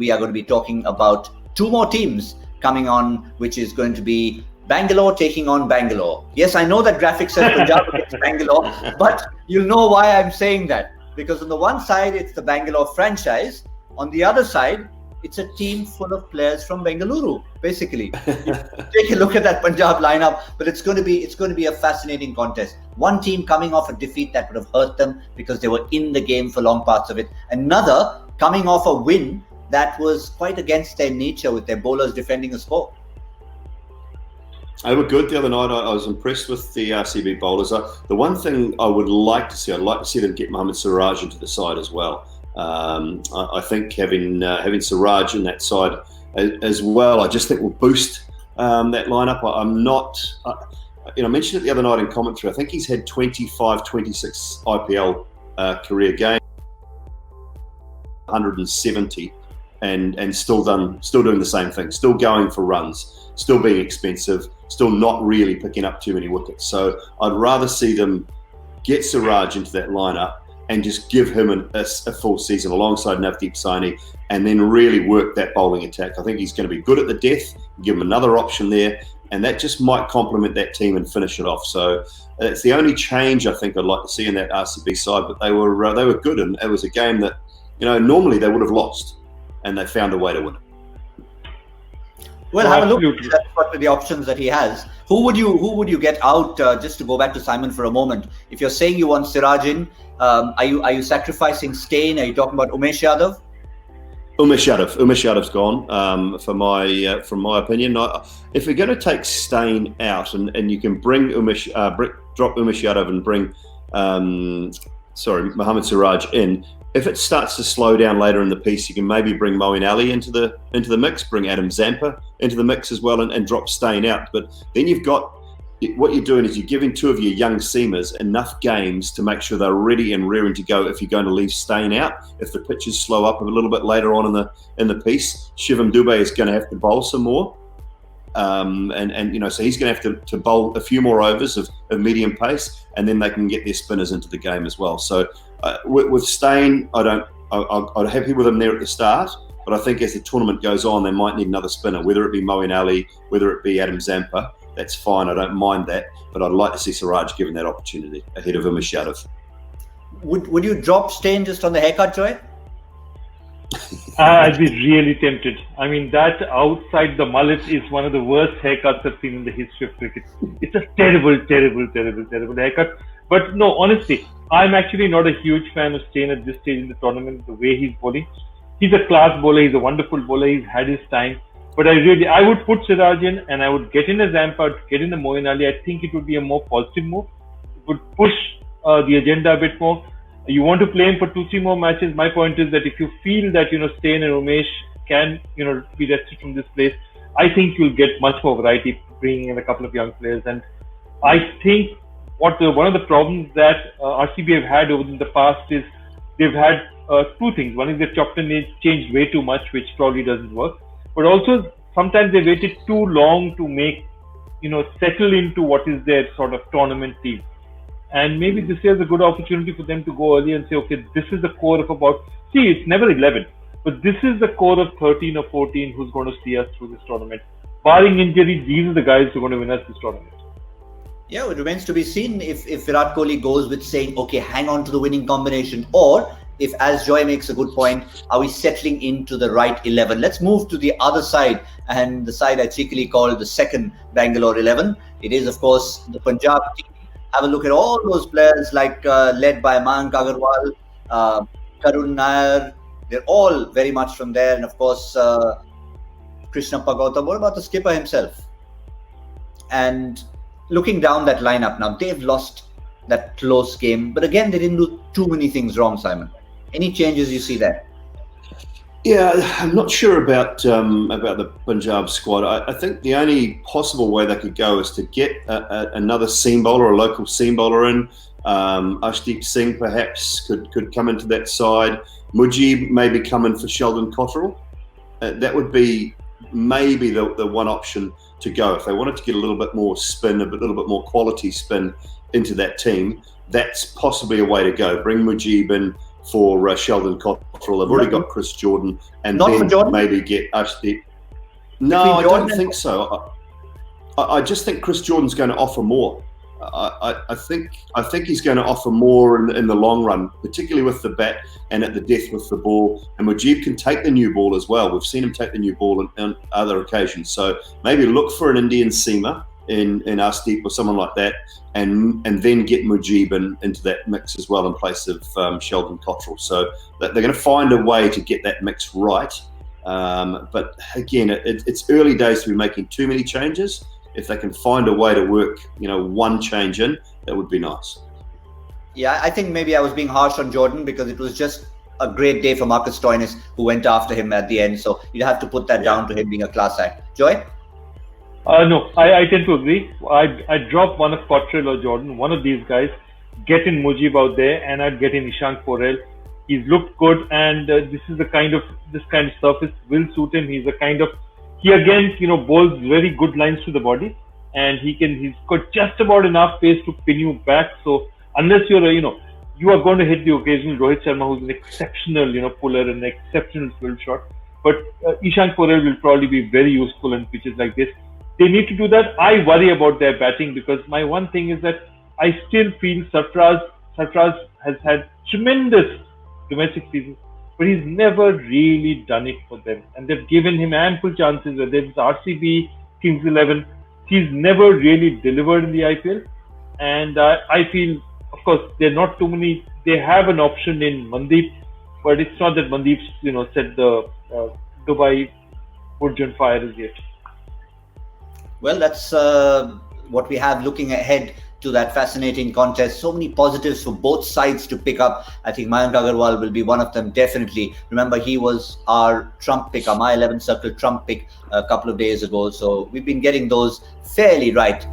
we are going to be talking about two more teams coming on, which is going to be Bangalore taking on Bangalore. Yes, I know that graphic says Punjab against Bangalore, but you'll know why I'm saying that. Because on the one side, it's the Bangalore franchise. On the other side, it's a team full of players from Bengaluru, basically. Take a look at that Punjab lineup, but it's going to be a fascinating contest. One team coming off a defeat that would have hurt them because they were in the game for long parts of it. Another coming off a win that was quite against their nature with their bowlers defending a score. They were good the other night. I was impressed with the RCB bowlers. The one thing I would like to see, I'd like to see them get Mohammad Siraj into the side as well. I think having Siraj in that side as well, I just think will boost that lineup. I mentioned it the other night in commentary. I think he's had 25, 26 IPL career games, 170, and still doing the same thing, still going for runs, still being expensive, still not really picking up too many wickets. So I'd rather see them get Siraj into that lineup and just give him a full season alongside Navdeep Saini, and then really work that bowling attack. I think he's going to be good at the death. Give him another option there, and that just might complement that team and finish it off. So it's the only change I think I'd like to see in that RCB side. But they were good, and it was a game that normally they would have lost, and they found a way to win it. Well, have a look at the options that he has. Who would you get out? Just to go back to Simon for a moment. If you're saying you want Siraj in, are you sacrificing Steyn? Are you talking about Umesh Yadav? Umesh Yadav's gone. From my opinion, if we're going to take Steyn out and you can bring drop Umesh Yadav and bring Mohammad Siraj in. If it starts to slow down later in the piece, you can maybe bring Moeen Ali into the mix, bring Adam Zampa into the mix as well, and drop Steyn out. But then you've got what you're doing is you're giving two of your young seamers enough games to make sure they're ready and rearing to go. If you're going to leave Steyn out, if the pitches slow up a little bit later on in the piece, Shivam Dube is going to have to bowl some more, so he's going to have to bowl a few more overs of medium pace, and then they can get their spinners into the game as well. So. With Steyn, I'm happy with him there at the start, but I think as the tournament goes on, they might need another spinner, whether it be Moeen Ali, whether it be Adam Zampa. That's fine, I don't mind that, but I'd like to see Siraj given that opportunity ahead of Umesh Yadav. Would you drop Steyn just on the haircut, Joy? I'd be really tempted. I mean, that outside the mullet is one of the worst haircuts I've seen in the history of cricket. It's a terrible haircut. But no, honestly, I'm actually not a huge fan of Steyn at this stage in the tournament, the way he's bowling. He's a class bowler, he's a wonderful bowler, he's had his time. But I would put Siraj in, and I would get in a Zampa, get in a Moeen Ali. I think it would be a more positive move. It would push the agenda a bit more. You want to play him for 2-3 more matches. My point is that if you feel that Steyn and Umesh can be rested from this place, I think you'll get much more variety bringing in a couple of young players. And I think one of the problems that RCB have had over the past is they've had two things. One is they've chopped and changed way too much, which probably doesn't work. But also sometimes they waited too long to make settle into what is their sort of tournament team. And maybe this year is a good opportunity for them to go early and say, okay, this is the core of it's never 11, but this is the core of 13 or 14 who's going to see us through this tournament. Barring injury, these are the guys who are going to win us this tournament. Yeah, it remains to be seen if Virat Kohli goes with saying, okay, hang on to the winning combination, or if, as Joy makes a good point, are we settling into the right 11? Let's move to the other side, and the side I cheekily call the second Bangalore 11. It is, of course, the Punjab team. Have a look at all those players led by Mayank Agarwal, Karun Nair. They're all very much from there. And of course, Krishnappa Gautam. What about the skipper himself? And looking down that lineup now, they've lost that close game. But again, they didn't do too many things wrong, Simon. Any changes you see there? Yeah, I'm not sure about the Punjab squad. I think the only possible way they could go is to get another seam bowler, a local seam bowler in. Ashdeep Singh perhaps could come into that side. Mujib maybe come in for Sheldon Cotterill. That would be maybe the one option to go. If they wanted to get a little bit more spin, a little bit more quality spin into that team, that's possibly a way to go. Bring Mujib in for Sheldon Cottrell. They've already got Chris Jordan, and Not for then Jordan? maybe get Ashdeep. No, Between I Jordan don't think so. I just think Chris Jordan's going to offer more. I think he's going to offer more in the long run, particularly with the bat and at the death with the ball. And Mujib can take the new ball as well. We've seen him take the new ball on other occasions. So maybe look for an Indian seamer in Ashdeep or someone like that, and then get Mujib into that mix as well in place of Sheldon Cottrell. So they're going to find a way to get that mix right. But again, it's early days to be making too many changes. If they can find a way to work, one change in, that would be nice. Yeah, I think maybe I was being harsh on Jordan because it was just a great day for Marcus Stoinis, who went after him at the end. So you have to put that down to him being a class act. Joy? No, I tend to agree. I'd drop one of Cottrell or Jordan, one of these guys, get in Mujib out there, and I'd get in Ishank Porel. He's looked good, and this kind of surface will suit him. He again, bowls very good lines to the body, and he's got just about enough pace to pin you back. So unless you are going to hit the occasional Rohit Sharma, who's an exceptional, puller and an exceptional field shot. But Ishank Porel will probably be very useful in pitches like this. They need to do that. I worry about their batting because my one thing is that I still feel Sarfraz has had tremendous domestic seasons, but he's never really done it for them. And they've given him ample chances, whether it's RCB, Kings 11. He's never really delivered in the IPL. And I feel, of course, there are not too many. They have an option in Mandeep, but it's not that Mandeep's, set the Dubai Burj on fire as yet. Well, that's what we have looking ahead to that fascinating contest. So many positives for both sides to pick up. I think Mayank Agarwal will be one of them, definitely. Remember, he was our Trump pick, our My 11 Circle Trump pick a couple of days ago. So we've been getting those fairly right.